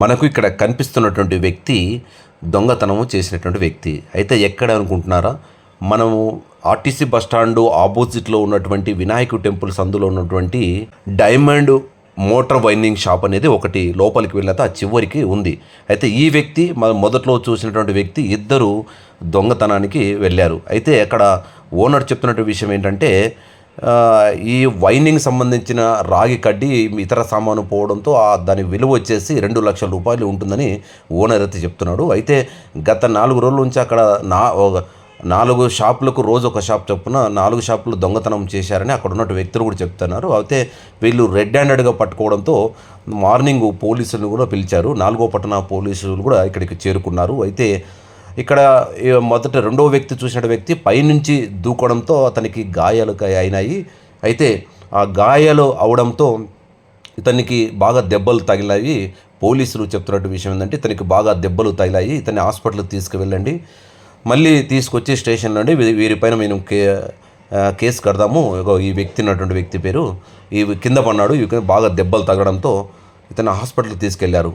మనకు ఇక్కడ కనిపిస్తున్నటువంటి వ్యక్తి దొంగతనము చేసినటువంటి వ్యక్తి. అయితే ఎక్కడ అనుకుంటున్నారా? మనము ఆర్టీసీ బస్టాండు ఆపోజిట్లో ఉన్నటువంటి వినాయకు టెంపుల్ సందులో ఉన్నటువంటి డైమండ్ మోటార్ వైండింగ్ షాప్ అనేది ఒకటి లోపలికి వెళ్ళితే ఆ చివరికి ఉంది. అయితే ఈ వ్యక్తి మొదట్లో చూసినటువంటి వ్యక్తి ఇద్దరు దొంగతనానికి వెళ్ళారు. అయితే అక్కడ ఓనర్ చెప్తున్నటువంటి విషయం ఏంటంటే ఈ వైండింగ్ సంబంధించిన రాగి కడ్డీ ఇతర సామాను పోవడంతో దాని విలువ వచ్చేసి 2 లక్షల రూపాయలు ఉంటుందని ఓనర్ అయితే చెప్తున్నాడు. అయితే గత 4 రోజుల నుంచి అక్కడ 4 షాపులకు రోజు ఒక షాప్ చొప్పున 4 షాపులు దొంగతనం చేశారని అక్కడ ఉన్న వ్యక్తులు కూడా చెప్తున్నారు. అయితే వీళ్ళు రెడ్ హ్యాండెడ్గా పట్టుకోవడంతో మార్నింగ్ పోలీసులను కూడా పిలిచారు. 4వ పట్టణ పోలీసులు కూడా ఇక్కడికి చేరుకున్నారు. అయితే ఇక్కడ రెండవ వ్యక్తి చూసిన వ్యక్తి పైనుంచి దూకడంతో అతనికి గాయాలు అయినాయి. అయితే ఆ గాయాలు అవడంతో ఇతనికి బాగా దెబ్బలు తగిలాయి. పోలీసులు చెప్తున్నట్టు విషయం ఏంటంటే ఇతనికి బాగా దెబ్బలు తగిలాయి, ఇతన్ని హాస్పిటల్కి తీసుకువెళ్ళండి, మళ్ళీ తీసుకొచ్చి స్టేషన్ నుండి వీరిపైన మేము కేసు కడదాము. ఈ వ్యక్తి ఉన్నటువంటి వ్యక్తి పేరు ఈ కింద పన్నాడు, బాగా దెబ్బలు తగడంతో ఇతను హాస్పిటల్కి తీసుకెళ్లారు.